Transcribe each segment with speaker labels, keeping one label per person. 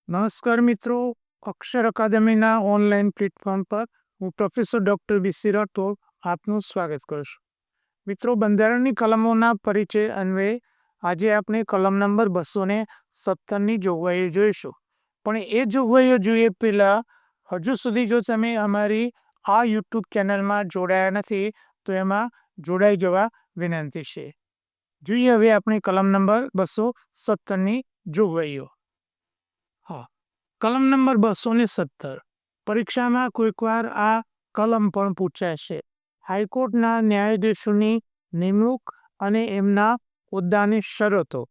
Speaker 1: નમસ્કાર મિત્રો, અક્ષર અકાદમીના online platform પર હું પ્રોફેસર ડૉક્ટર બી.સી. રાઠોડ આપનું સ્વાગત કરું છું. મિત્રો, બંધારણની કલમોના પરિચય અન્વયે આજે આપણે કલમ નંબર 217ની જોગવાઈઓ જોઈશું. પણ એ જોગવાઈઓ જોઈએ પહેલાં હજુ સુધી જો તમે અમારી આ યુટ્યુબ ચેનલમાં જોડાયા નથી તો એમાં જોડાઈ જવા વિનંતી છે. જોઈએ હવે આપણે કલમ નંબર 217ની જોગવાઈઓ. હા, કલમ નંબર 217. પરીક્ષામાં કોઈકવાર આ કલમ પણ પૂછાય છે. હાઈકોર્ટના ન્યાયાધીશોની નિમણૂક અને એમના હોદ્દાની શરતો.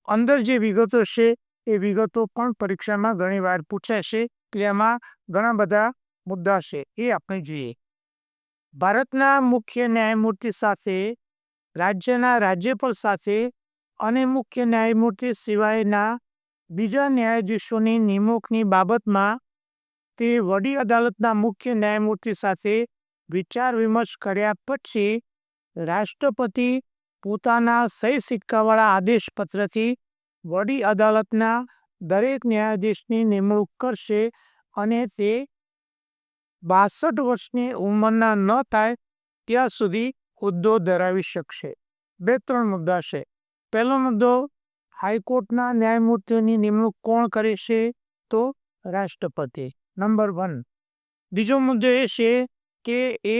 Speaker 1: અંદર જે વિગતો છે એ વિગતો પણ પરીક્ષામાં ઘણીવાર પૂછાય છે. એટલે એમાં ઘણા બધા મુદ્દા છે એ આપણે જોઈએ. ભારતના મુખ્ય ન્યાયમૂર્તિ સાથે, રાજ્યના રાજ્યપાલ સાથે અને મુખ્ય ન્યાયમૂર્તિ સિવાયના બીજા ન્યાયાધીશોની નિમણૂકની બાબતમાં તે વડી અદાલતના મુખ્ય ન્યાયમૂર્તિ સાથે વિચાર વિમર્શ કર્યા પછી રાષ્ટ્રપતિ પોતાના સહી સિક્કાવાળા આદેશપત્રથી વડી અદાલતના દરેક ન્યાયાધીશની નિમણૂક કરશે અને તે 62 વર્ષની ઉંમરના ન થાય ત્યાં સુધી હોદ્દો ધરાવી શકશે. 2-3 મુદ્દા છે. પહેલો મુદ્દો, હાઈકોર્ટના ન્યાયમૂર્તિઓની નિમણૂક કોણ કરે છે? તો રાષ્ટ્રપતિ, નંબર 1. બીજો મુદ્દો એ છે કે એ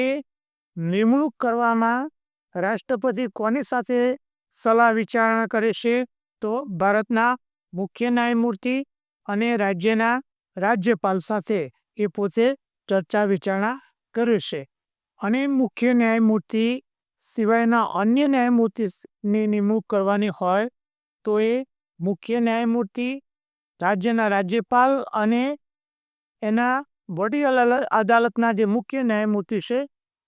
Speaker 1: નિમણૂક કરવામાં રાષ્ટ્રપતિ કોની સાથે સલાહ વિચારણા કરે છે? તો ભારતના મુખ્ય ન્યાયમૂર્તિ અને રાજ્યના રાજ્યપાલ સાથે એ પોતે ચર્ચા વિચારણા કરે છે. અને મુખ્ય ન્યાયમૂર્તિ સિવાયના અન્ય ન્યાયમૂર્તિની નિમણૂક કરવાની હોય તો એ મુખ્ય ન્યાયમૂર્તિ, રાજ્યના રાજ્યપાલ અને એના વડી અદાલતના જે મુખ્ય ન્યાયમૂર્તિ છે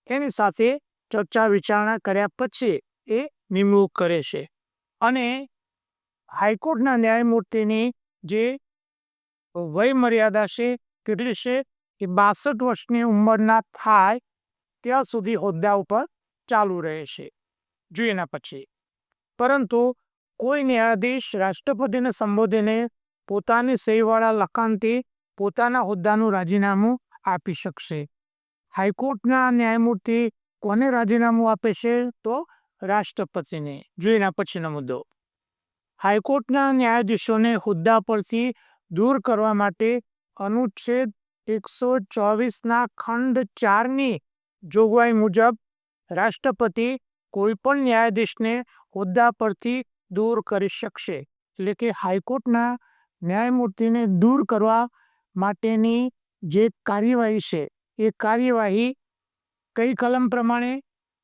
Speaker 1: એની સાથે ચર્ચા વિચારણા કર્યા પછી એ નિમણૂક કરે છે. અને હાઈકોર્ટના ન્યાયમૂર્તિની જે વય મર્યાદા છે કેટલી છે? એ 62 વર્ષની ઉંમરના થાય ત્યાં સુધી હોદ્દા ઉપર ચાલુ રહે છે. જોઈએ એના પછી. પરંતુ કોઈ ન્યાયાધીશ રાષ્ટ્રપતિને સંબોધીને પોતાની સહીવાળા લખાણથી પોતાના હોદ્દાનું રાજીનામું આપી શકશે. હાઈકોર્ટના ન્યાયમૂર્તિ કોને રાજીનામું આપે છે? તો રાષ્ટ્રપતિને. જોઈએ એના પછીનો મુદ્દો. હાઈકોર્ટના ન્યાયાધીશોને હોદ્દા પરથી દૂર કરવા માટે અનુચ્છેદ 124ના ખંડ 4ની જોગવાઈ મુજબ રાષ્ટ્રપતિ કોઈપણ ન્યાયાધીશને હોદ્દા પરથી દૂર કરી શકશે. એટલે કે હાઈકોર્ટના ન્યાયમૂર્તિને દૂર કરવા માટેની જે કાર્યવાહી છે એ કાર્યવાહી કઈ કલમ પ્રમાણે?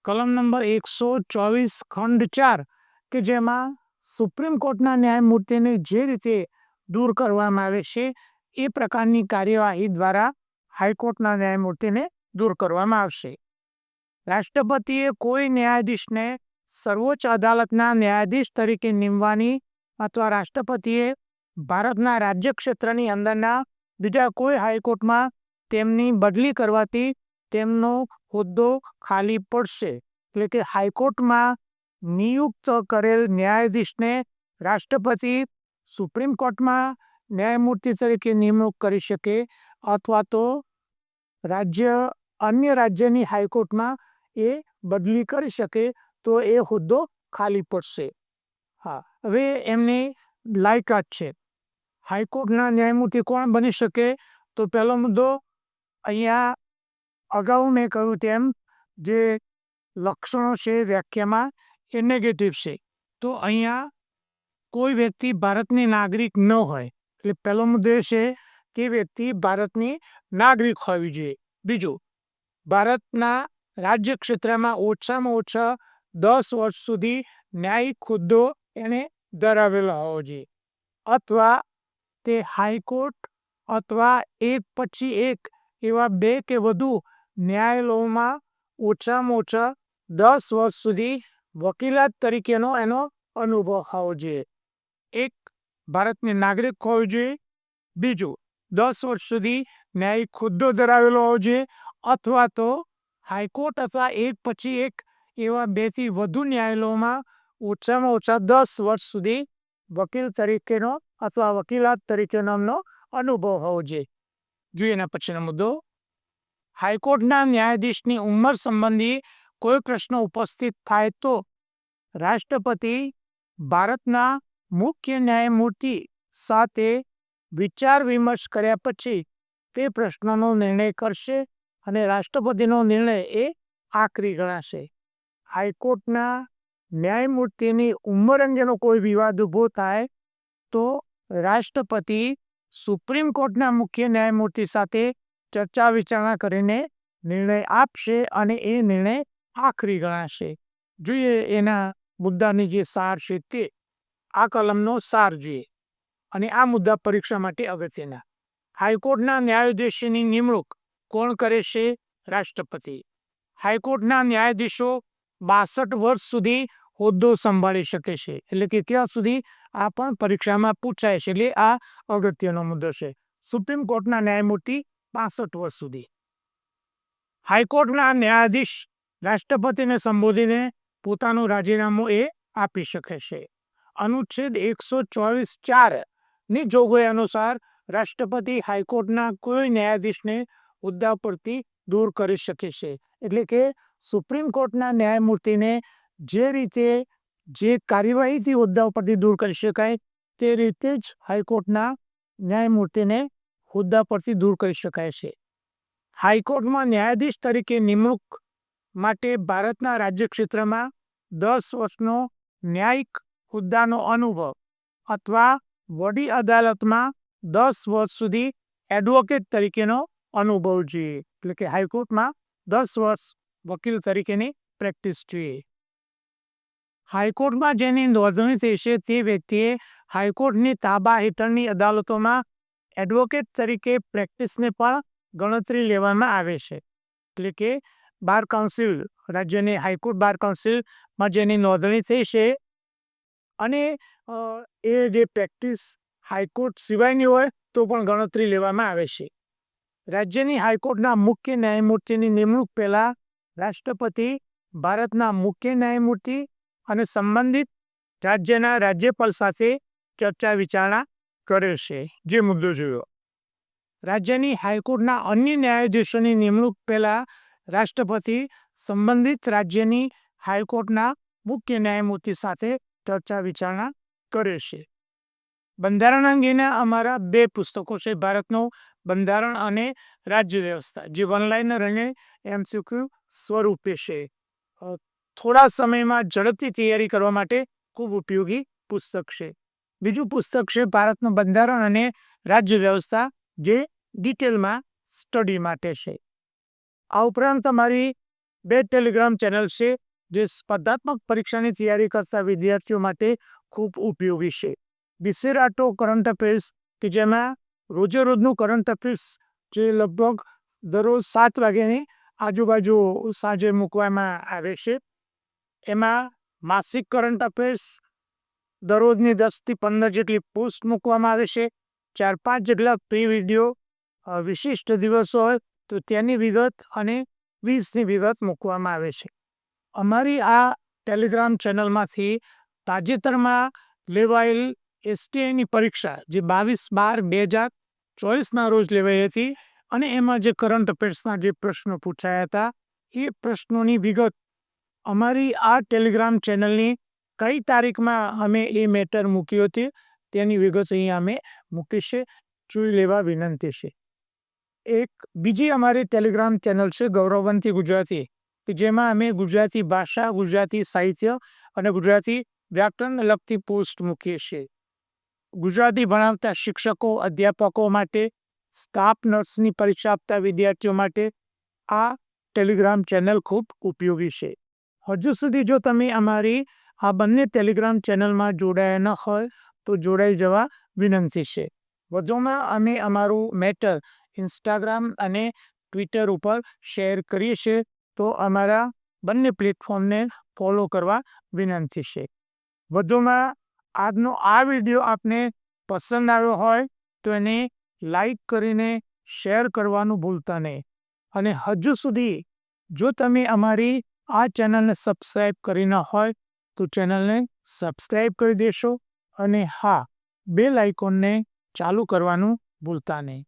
Speaker 1: કલમ નંબર 124 ખંડ 4, કે જેમાં સુપ્રીમ કોર્ટના ન્યાયમૂર્તિને જે રીતે દૂર કરવામાં આવે છે એ પ્રકારની કાર્યવાહી દ્વારા હાઈકોર્ટના ન્યાયમૂર્તિને દૂર કરવામાં આવશે. રાષ્ટ્રપતિએ કોઈ ન્યાયાધીશને સર્વોચ્ચ અદાલતના ન્યાયાધીશ તરીકે નીમવાની અથવા રાષ્ટ્રપતિએ ભારતના રાજ્ય ક્ષેત્રની અંદરના બીજા કોઈ હાઈકોર્ટમાં તેમની બદલી કરવાથી તેમનો હોદ્દો ખાલી પડશે. એટલે કે હાઈકોર્ટમાં નિયુક્ત કરેલ ન્યાયાધીશને રાષ્ટ્રપતિ સુપ્રીમ કોર્ટમાં ન્યાયમૂર્તિ તરીકે નિમણૂક કરી શકે અથવા તો અન્ય રાજ્યની હાઈકોર્ટમાં એ બદલી કરી શકે તો એ હોદ્દો ખાલી પડશે. હા, હવે એમની લાયકાત છે. હાઈકોર્ટના ન્યાયમૂર્તિ કોણ બની શકે? તો પહેલો મુદ્દો, અહીંયા અગાઉ મેં કહ્યું તેમ જે લક્ષણો છે વ્યાખ્યામાં એ નેગેટિવ છે. તો અહીંયા કોઈ વ્યક્તિ ભારતની નાગરિક ન હોય. એટલે પહેલો મુદ્દો એ છે કે વ્યક્તિ ભારતની નાગરિક હોવી જોઈએ. બીજું, ભારતના રાજ્ય ક્ષેત્રમાં ઓછામાં ઓછા 10 વર્ષ સુધી ન્યાયિક હોદ્દો એને ધરાવેલો હોવો જોઈએ. અથવા તે હાઈકોર્ટ અથવા એક પછી એક એવા 2 કે વધુ ન્યાયાલયોમાં ઓછામાં ઓછા 10 વર્ષ સુધી વકીલાત તરીકેનો એનો અનુભવ હોવો જોઈએ. એક, ભારતની નાગરિક હોવી જોઈએ. બીજું, 10 વર્ષ સુધી ન્યાયિક હોદ્દો ધરાવેલો હોવો જોઈએ. અથવા તો હાઈકોર્ટ અથવા એક પછી એક એવા 2 થી વધુ ન્યાયાલયોમાં ઓછામાં ઓછા 10 વર્ષ સુધી વકીલ તરીકેનો અથવા વકીલાત તરીકેનો એમનો અનુભવ હોવો જોઈએ. જોઈએ એના પછીનો મુદ્દો, હાઈકોર્ટના ન્યાયાધીશની ઉંમર સંબંધી કોઈ પ્રશ્ન ઉપસ્થિત થાય તો રાષ્ટ્રપતિ ભારતના મુખ્ય ન્યાયમૂર્તિ સાથે વિચાર વિમર્શ કર્યા પછી તે પ્રશ્નનો નિર્ણય કરશે અને રાષ્ટ્રપતિનો નિર્ણય એ આખરી ગણાશે. હાઈકોર્ટના ન્યાયમૂર્તિની ઉંમર અંગેનો કોઈ વિવાદ ઊભો થાય તો રાષ્ટ્રપતિ સુપ્રીમ કોર્ટના મુખ્ય ન્યાયમૂર્તિ સાથે ચર્ચા વિચારણા કરીને નિર્ણય આપશે અને એ નિર્ણય આખરી ગણાશે. જોઈએ એના મુદ્દાની જે સાર છે તે આ કલમનો સાર જોઈએ અને આ મુદ્દા પરીક્ષા માટે અગત્યના. હાઈકોર્ટના ન્યાયાધીશની નિમણૂક કોણ કરે છે? રાષ્ટ્રપતિ. હાઈકોર્ટના ન્યાયાધીશો 62 વર્ષ સુધી હોદ્દો સંભાળી શકે છે. એટલે કે ત્યાં સુધી આ પણ પરીક્ષામાં પૂછાય છે. એટલે આ અગત્યનો મુદ્દો છે. સુપ્રીમ કોર્ટના ન્યાયમૂર્તિ 65 વર્ષ સુધી. હાઈકોર્ટના ન્યાયાધીશ રાષ્ટ્રપતિને સંબોધીને પોતાનું રાજીનામું એ આપી શકે છે. અનુચ્છેદ 124(4) ની જોગવાઈ અનુસાર રાષ્ટ્રપતિ હાઈકોર્ટના કોઈ ન્યાયાધીશને હોદ્દા પરથી દૂર કરી શકે છે. એટલે કે સુપ્રીમ કોર્ટના ન્યાયમૂર્તિને જે રીતે જે કાર્યવાહીથી હોદ્દા પરથી દૂર કરી શકાય તે રીતે જ હાઈકોર્ટના ન્યાયમૂર્તિને હોદ્દા પરથી દૂર કરી શકાય છે. હાઈકોર્ટમાં ન્યાયાધીશ તરીકે નિમણૂક માટે ભારતના રાજ્યક્ષેત્રમાં 10 વર્ષનો ન્યાયિક હોદ્દાનો અનુભવ અથવા વડી અદાલતમાં 10 વર્ષ સુધી એડવોકેટ તરીકેનો અનુભવ જોઈએ. એટલે કે હાઈકોર્ટમાં 10 વર્ષ વકીલ તરીકેની પ્રેક્ટિસ જોઈએ. હાઈકોર્ટમાં જેની નોંધણી થઈ છે તે વ્યક્તિએ હાઈકોર્ટની તાબા હેઠળની અદાલતોમાં એડવોકેટ તરીકે પ્રેક્ટિસને પણ ગણતરી લેવામાં આવે છે. એટલે કે બાર કાઉન્સિલ, રાજ્યની હાઈકોર્ટ બાર કાઉન્સિલમાં જેની નોંધણી થઈ છે અને એ જે પ્રેક્ટિસ હાઈકોર્ટ સિવાયની હોય તો પણ ગણતરી લેવામાં આવે છે. રાજ્યની હાઈકોર્ટના મુખ્ય ન્યાયમૂર્તિની નિમણૂક પહેલાં રાષ્ટ્રપતિ ભારતના મુખ્ય ન્યાયમૂર્તિ અને સંબંધિત રાજ્યના રાજ્યપાલ સાથે ચર્ચા વિચારણા કરે છે. જે મુદ્દો જોયો, રાજ્યની હાઈકોર્ટના અન્ય ન્યાયાધીશોની નિમણૂક પહેલાં રાષ્ટ્રપતિ સંબંધિત રાજ્યની હાઈકોર્ટના મુખ્ય ન્યાયમૂર્તિ સાથે ચર્ચા વિચારણા કરે છે. બંધારણ અંગેના અમારા 2 પુસ્તકો છે, ભારતનું બંધારણ અને રાજ્ય વ્યવસ્થા, જે ઓનલાઈનર અને MCQ સ્વરૂપે છે. થોડા સમયમાં ઝડપથી તૈયારી કરવા માટે ખૂબ ઉપયોગી પુસ્તક છે. બીજું પુસ્તક છે ભારતનું બંધારણ અને રાજ્ય વ્યવસ્થા, જે ડિટેલમાં સ્ટડી માટે છે. આ ઉપરાંત અમારી 2 ટેલિગ્રામ ચેનલ છે જે સ્પર્ધાત્મક પરીક્ષાની તૈયારી કરતા વિદ્યાર્થીઓ માટે ખૂબ ઉપયોગી છે. બિસેરાટો કરંટ અફેર્સ, કે જેમાં રોજે રોજનું કરંટ અફેર્સ જે લગભગ દરરોજ 7 વાગ્યાની આજુબાજુ સાંજે મૂકવામાં આવે છે. એમાં માસિક કરંટ અફેર્સ દરરોજની 10 થી 15 જેટલી પોસ્ટ મૂકવામાં આવે છે. 4-5 જેટલા પ્રી વિડીયો, વિશિષ્ટ દિવસો હોય તો તેની વિગત અને 20ની વિગત મૂકવામાં આવે છે. અમારી આ ટેલિગ્રામ ચેનલમાંથી તાજેતરમાં લેવાયેલ STIની પરીક્ષા જે 22/12/2024ના રોજ લેવાઈ હતી અને એમાં જે કરંટ અફેર્સના જે પ્રશ્નો પૂછાયા હતા એ પ્રશ્નોની વિગત અમારી આ ટેલિગ્રામ ચેનલની કઈ તારીખમાં અમે એ મેટર મૂક્યો હતી તેની વિગત અહીંયા અમે મૂકી છે, જોઈ લેવા વિનંતી છે. એક બીજી અમારી ટેલિગ્રામ ચેનલ છે ગૌરવવંતી ગુજરાતી, કે જેમાં અમે ગુજરાતી ભાષા, ગુજરાતી સાહિત્ય અને ગુજરાતી વ્યાકરણને લગતી પોસ્ટ મૂકીએ છીએ. ગુજરાતી ભણાવતા શિક્ષકો, અધ્યાપકો માટે, સ્ટાફ નર્સની પરીક્ષા આપતા વિદ્યાર્થીઓ માટે આ ટેલિગ્રામ ચેનલ ખૂબ ઉપયોગી છે. હજુ સુધી જો તમે અમારી આ બંને ટેલિગ્રામ ચેનલમાં જોડાયા ન હોય તો જોડાઈ જવા વિનંતી છે. વધુમાં અમે અમારું મેટર ઇન્સ્ટાગ્રામ અને ટ્વિટર ઉપર શેર કરીએ છીએ, તો અમારા બંને પ્લેટફોર્મને ફોલો કરવા વિનંતી છે. વધુમાં આજનો આ વિડીયો આપને પસંદ આવ્યો હોય તો એને લાઈક કરીને શેર કરવાનું ભૂલતા નહીં. અને હજુ સુધી જો તમે અમારી આ ચેનલને સબસ્ક્રાઈબ કરી ન હોય તો ચેનલને સબસ્ક્રાઈબ કરી દેશો. અને હા, બેલ આઇકોનને ચાલુ કરવાનું ભૂલતા નહીં.